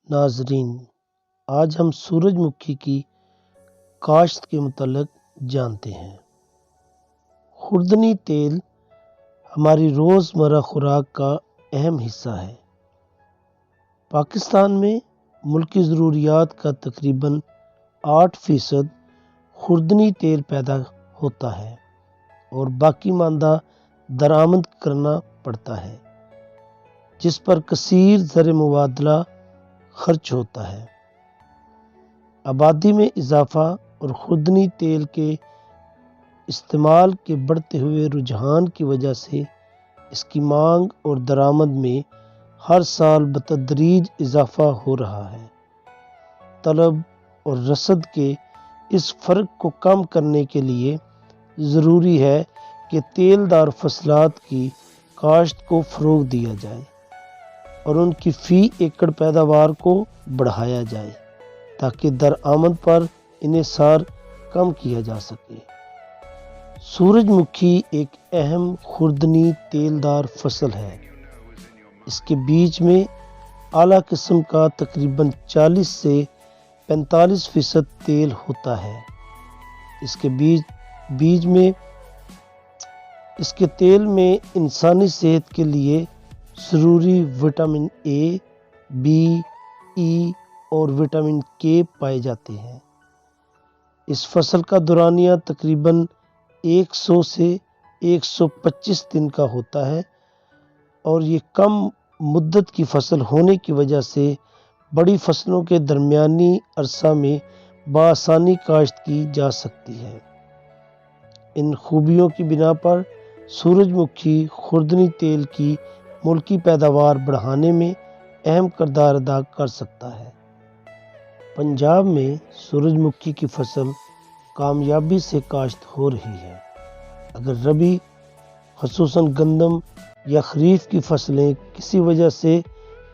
ناظرین، آج ہم سورج مکھی کی کاشت کے متعلق جانتے ہیں۔ خوردنی تیل ہماری روزمرہ خوراک کا اہم حصہ ہے۔ پاکستان میں ملکی ضروریات کا تقریباً 8% خوردنی تیل پیدا ہوتا ہے اور باقی ماندہ درآمد کرنا پڑتا ہے، جس پر کثیر زر مبادلہ خرچ ہوتا ہے۔ آبادی میں اضافہ اور خوردنی تیل کے استعمال کے بڑھتے ہوئے رجحان کی وجہ سے اس کی مانگ اور درآمد میں ہر سال بتدریج اضافہ ہو رہا ہے۔ طلب اور رسد کے اس فرق کو کم کرنے کے لیے ضروری ہے کہ تیل دار فصلات کی کاشت کو فروغ دیا جائے اور ان کی فی ایکڑ پیداوار کو بڑھایا جائے تاکہ درآمد پر انحصار کم کیا جا سکے۔ سورج مکھی ایک اہم خوردنی تیل دار فصل ہے۔ اس کے بیج میں اعلیٰ قسم کا تقریباً 40 سے 45% تیل ہوتا ہے۔ اس کے تیل میں انسانی صحت کے لیے ضروری وٹامن اے، بی، ای اور وٹامن کے پائے جاتے ہیں۔ اس فصل کا دورانیہ تقریباً 100 سے 125 دن کا ہوتا ہے اور یہ کم مدت کی فصل ہونے کی وجہ سے بڑی فصلوں کے درمیانی عرصہ میں بآسانی کاشت کی جا سکتی ہے۔ ان خوبیوں کی بنا پر سورج مکھی خوردنی تیل کی ملکی پیداوار بڑھانے میں اہم کردار ادا کر سکتا ہے۔ پنجاب میں سورج مکھی کی فصل کامیابی سے کاشت ہو رہی ہے۔ اگر ربی خصوصاً گندم یا خریف کی فصلیں کسی وجہ سے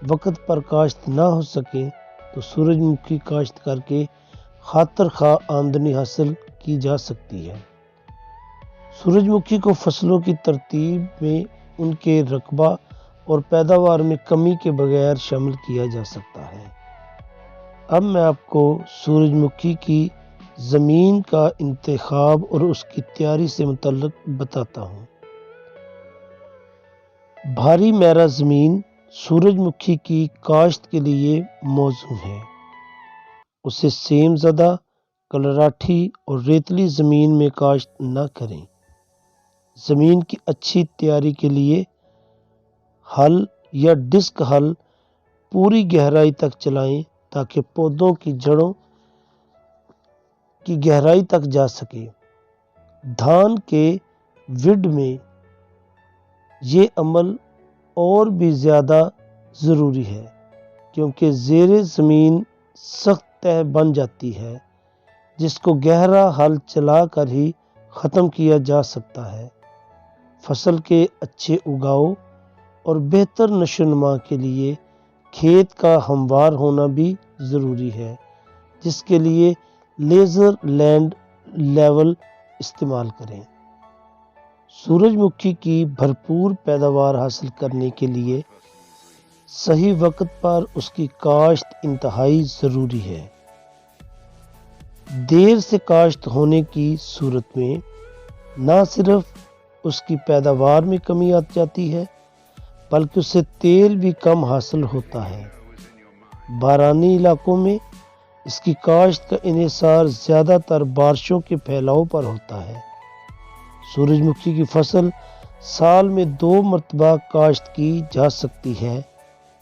وقت پر کاشت نہ ہو سکیں تو سورج مکھی کاشت کر کے خاطر خواہ آمدنی حاصل کی جا سکتی ہے۔ سورج مکھی کو فصلوں کی ترتیب میں ان کے رقبہ اور پیداوار میں کمی کے بغیر شامل کیا جا سکتا ہے۔ اب میں آپ کو سورج مکھی کی زمین کا انتخاب اور اس کی تیاری سے متعلق بتاتا ہوں۔ بھاری میرا زمین سورج مکھی کی کاشت کے لیے موزوں ہے۔ اسے سیم زدہ، کلراٹھی اور ریتلی زمین میں کاشت نہ کریں۔ زمین کی اچھی تیاری کے لیے ہل یا ڈسک ہل پوری گہرائی تک چلائیں تاکہ پودوں کی جڑوں کی گہرائی تک جا سکے۔ دھان کے وڈ میں یہ عمل اور بھی زیادہ ضروری ہے کیونکہ زیر زمین سخت تہہ بن جاتی ہے جس کو گہرا ہل چلا کر ہی ختم کیا جا سکتا ہے۔ فصل کے اچھے اگاؤ اور بہتر نشو و نما کے لیے کھیت کا ہموار ہونا بھی ضروری ہے، جس کے لیے لیزر لینڈ لیول استعمال کریں۔ سورج مکھی کی بھرپور پیداوار حاصل کرنے کے لیے صحیح وقت پر اس کی کاشت انتہائی ضروری ہے۔ دیر سے کاشت ہونے کی صورت میں نہ صرف اس کی پیداوار میں کمی آ جاتی ہے بلکہ اسے تیل بھی کم حاصل ہوتا ہے۔ بارانی علاقوں میں اس کی کاشت کا انحصار زیادہ تر بارشوں کے پھیلاؤ پر ہوتا ہے۔ سورج مکھی کی فصل سال میں 2 مرتبہ کاشت کی جا سکتی ہے،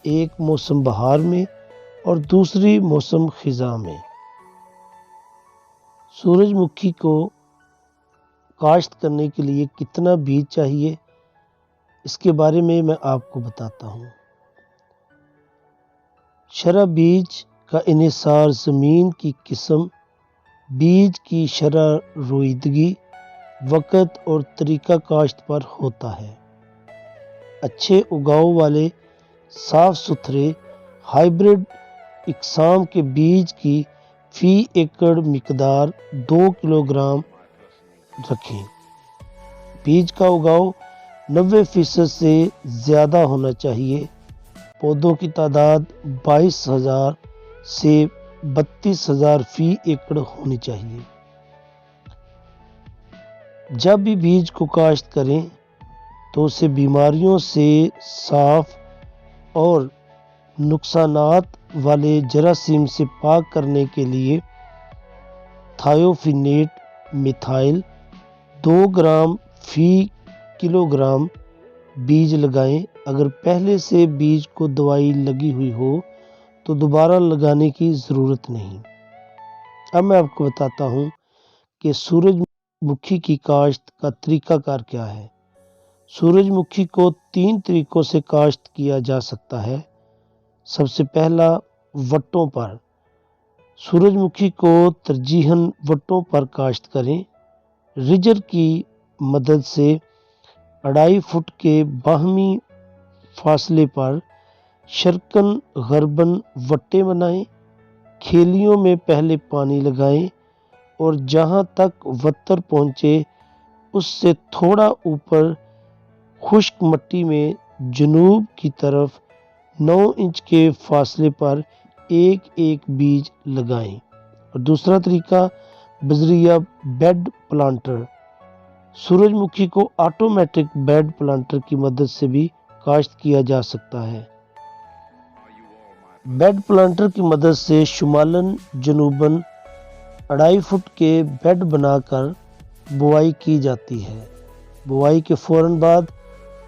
ایک موسم بہار میں اور دوسری موسم خزاں میں۔ سورج مکھی کو کاشت کرنے کے لیے کتنا بیج چاہیے، اس کے بارے میں آپ کو بتاتا ہوں۔ شرح بیج کا انحصار زمین کی قسم، بیج کی شرح رویدگی، وقت اور طریقہ کاشت پر ہوتا ہے۔ اچھے اگاؤ والے صاف ستھرے ہائیبرڈ اقسام کے بیج کی فی ایکڑ مقدار 2 کلوگرام رکھیں۔ بیج کا اگاؤ 90% سے زیادہ ہونا چاہیے۔ پودوں کی تعداد 22,000 سے 32,000 فی ایکڑ ہونی چاہیے۔ جب بھی بیج کو کاشت کریں تو اسے بیماریوں سے صاف اور نقصانات والے جراثیم سے پاک کرنے کے لیے تھائیوفینیٹ میتھائل 2 گرام فی کلو گرام بیج لگائیں۔ اگر پہلے سے بیج کو دوائی لگی ہوئی ہو تو دوبارہ لگانے کی ضرورت نہیں۔ اب میں آپ کو بتاتا ہوں کہ سورج مکھی کی کاشت کا طریقہ کار کیا ہے۔ سورج مکھی کو 3 طریقوں سے کاشت کیا جا سکتا ہے۔ سب سے پہلا، وٹوں پر۔ سورج مکھی کو ترجیحاً وٹوں پر کاشت کریں۔ ریجر کی مدد سے 2.5 فٹ کے باہمی فاصلے پر شرقاً غرباً وٹے بنائیں۔ کھیلیوں میں پہلے پانی لگائیں اور جہاں تک وتر پہنچے اس سے تھوڑا اوپر خشک مٹی میں جنوب کی طرف 9 انچ کے فاصلے پر ایک بیج لگائیں۔ اور دوسرا طریقہ، بذریعہ بیڈ پلانٹر۔ سورج مکھی کو آٹومیٹک بیڈ پلانٹر کی مدد سے بھی کاشت کیا جا سکتا ہے۔ بیڈ پلانٹر کی مدد سے شمالاً جنوباً 2.5 فٹ کے بیڈ بنا کر بوائی کی جاتی ہے۔ بوائی کے فوراً بعد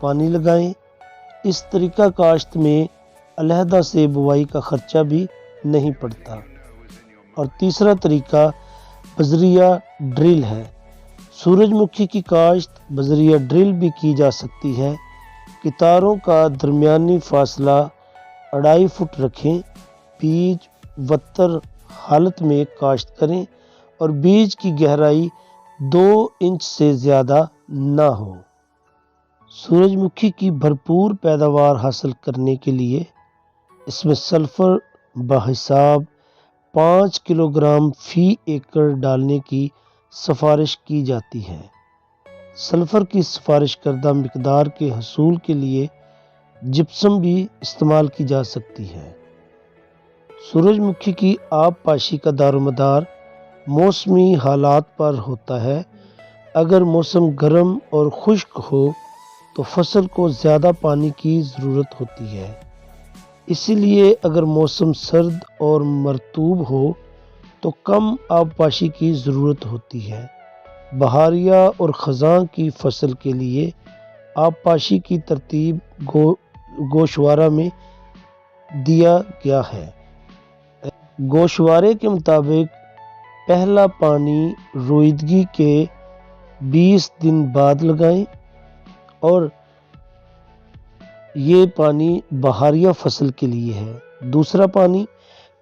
پانی لگائیں۔ اس طریقہ کاشت میں علیحدہ سے بوائی کا خرچہ بھی نہیں پڑتا۔ اور تیسرا طریقہ بذریعہ ڈرل ہے۔ سورج مکھی کی کاشت بذریعہ ڈرل بھی کی جا سکتی ہے۔ کتاروں کا درمیانی فاصلہ 2.5 فٹ رکھیں۔ بیج وتر حالت میں کاشت کریں اور بیج کی گہرائی 2 انچ سے زیادہ نہ ہو۔ سورج مکھی کی بھرپور پیداوار حاصل کرنے کے لیے اس میں سلفر بحساب 5 کلو گرام فی ایکڑ ڈالنے کی سفارش کی جاتی ہے۔ سلفر کی سفارش کردہ مقدار کے حصول کے لیے جپسم بھی استعمال کی جا سکتی ہے۔ سورج مکھی کی آب پاشی کا دار و مدار موسمی حالات پر ہوتا ہے۔ اگر موسم گرم اور خشک ہو تو فصل کو زیادہ پانی کی ضرورت ہوتی ہے۔ اسی لیے اگر موسم سرد اور مرطوب ہو تو کم آب پاشی کی ضرورت ہوتی ہے۔ بہاریہ اور خزاں کی فصل کے لیے آب پاشی کی ترتیب گوشوارہ میں دیا گیا ہے۔ گوشوارے کے مطابق پہلا پانی روئیدگی کے 20 دن بعد لگائیں اور یہ پانی بہاریہ فصل کے لیے ہے۔ دوسرا پانی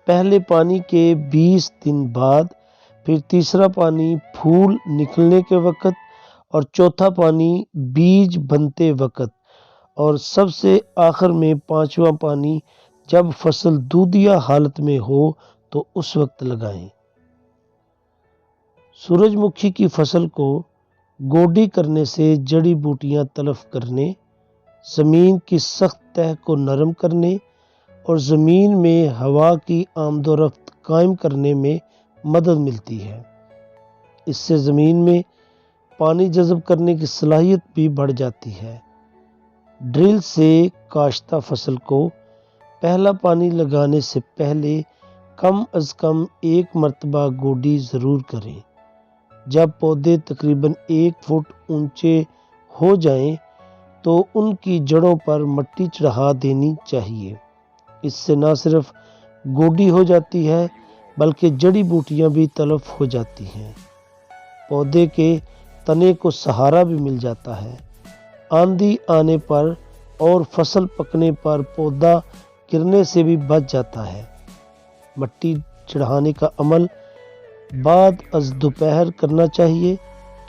پہلے پانی کے 20 دن بعد، پھر تیسرا پانی پھول نکلنے کے وقت اور چوتھا پانی بیج بنتے وقت اور سب سے آخر میں 5واں پانی جب فصل دودھیا حالت میں ہو تو اس وقت لگائیں۔ سورج مکھی کی فصل کو گوڈی کرنے سے جڑی بوٹیاں تلف کرنے، زمین کی سخت تہہ کو نرم کرنے اور زمین میں ہوا کی آمد و رفت قائم کرنے میں مدد ملتی ہے۔ اس سے زمین میں پانی جذب کرنے کی صلاحیت بھی بڑھ جاتی ہے۔ ڈرل سے کاشتہ فصل کو پہلا پانی لگانے سے پہلے کم از کم 1 مرتبہ گوڈی ضرور کریں۔ جب پودے تقریباً 1 فٹ اونچے ہو جائیں تو ان کی جڑوں پر مٹی چڑھا دینی چاہیے۔ اس سے نہ صرف گوڈی ہو جاتی ہے بلکہ جڑی بوٹیاں بھی تلف ہو جاتی ہیں۔ پودے کے تنے کو سہارا بھی مل جاتا ہے۔ آندھی آنے پر اور فصل پکنے پر پودا گرنے سے بھی بچ جاتا ہے۔ مٹی چڑھانے کا عمل بعد از دوپہر کرنا چاہیے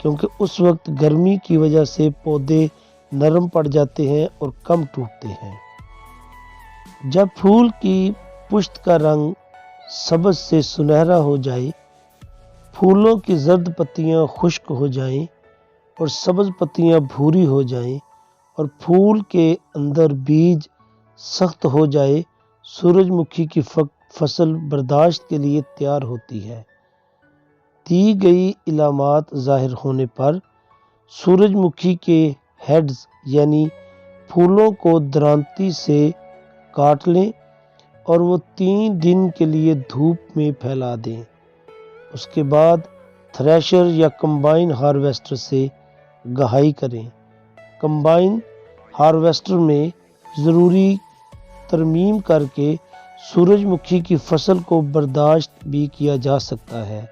کیونکہ اس وقت گرمی کی وجہ سے پودے نرم پڑ جاتے ہیں اور کم ٹوٹتے ہیں۔ جب پھول کی پشت کا رنگ سبز سے سنہرا ہو جائے، پھولوں کی زرد پتیاں خشک ہو جائیں اور سبز پتیاں بھوری ہو جائیں اور پھول کے اندر بیج سخت ہو جائے سورج مکھی کی فصل برداشت کے لیے تیار ہوتی ہے۔ دی گئی علامات ظاہر ہونے پر سورج مکھی کے ہیڈز یعنی پھولوں کو درانتی سے کاٹ لیں اور وہ 3 دن کے لیے دھوپ میں پھیلا دیں۔ اس کے بعد تھریشر یا کمبائن ہارویسٹر سے گہائی کریں۔ کمبائن ہارویسٹر میں ضروری ترمیم کر کے سورج مکھی کی فصل کو برداشت بھی کیا جا سکتا ہے۔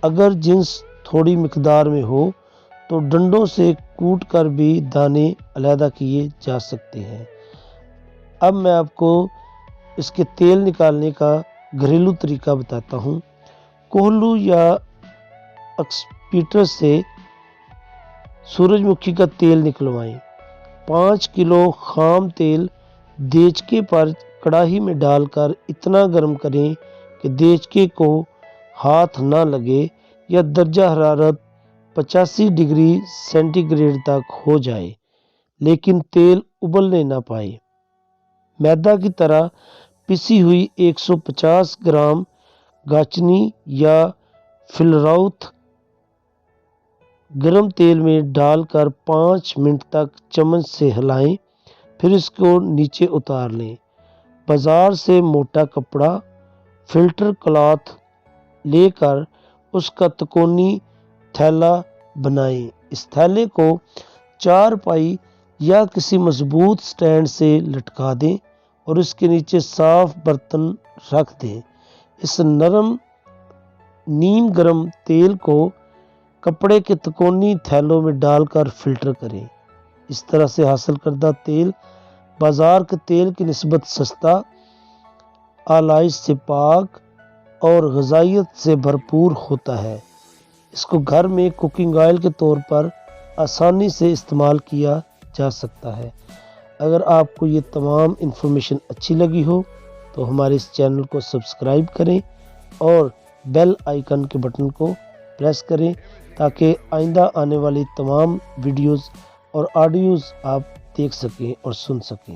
اگر جنس تھوڑی مقدار میں ہو تو ڈنڈوں سے کوٹ کر بھی دانے علیحدہ کیے جا سکتے ہیں۔ اب میں آپ کو اس کے تیل نکالنے کا گھریلو طریقہ بتاتا ہوں۔ کوہلو یا ایکسپیٹر سے سورج مکھی کا تیل نکلوائیں۔ 5 کلو خام تیل دیچکے پر کڑاہی میں ڈال کر اتنا گرم کریں کہ دیچکے کو ہاتھ نہ لگے یا درجہ حرارت 85 ڈگری سینٹی گریڈ تک ہو جائے لیکن تیل ابلنے نہ پائے۔ میدا کی طرح پسی ہوئی 150 گرام گاچنی یا فلراؤتھ گرم تیل میں ڈال کر 5 منٹ تک چمچ سے ہلائیں، پھر اس کو نیچے اتار لیں۔ بازار سے موٹا کپڑا فلٹر کلاتھ لے کر اس کا تکونی تھیلا بنائیں۔ اس تھیلے کو 4 پائی یا کسی مضبوط سٹینڈ سے لٹکا دیں اور اس کے نیچے صاف برتن رکھ دیں۔ اس نرم نیم گرم تیل کو کپڑے کے تکونی تھیلوں میں ڈال کر فلٹر کریں۔ اس طرح سے حاصل کردہ تیل بازار کے تیل کی نسبت سستا، آلائش سے پاک اور غذائیت سے بھرپور ہوتا ہے۔ اس کو گھر میں کوکنگ آئل کے طور پر آسانی سے استعمال کیا جا سکتا ہے۔ اگر آپ کو یہ تمام انفارمیشن اچھی لگی ہو تو ہمارے اس چینل کو سبسکرائب کریں اور بیل آئیکن کے بٹن کو پریس کریں تاکہ آئندہ آنے والی تمام ویڈیوز اور آڈیوز آپ دیکھ سکیں اور سن سکیں۔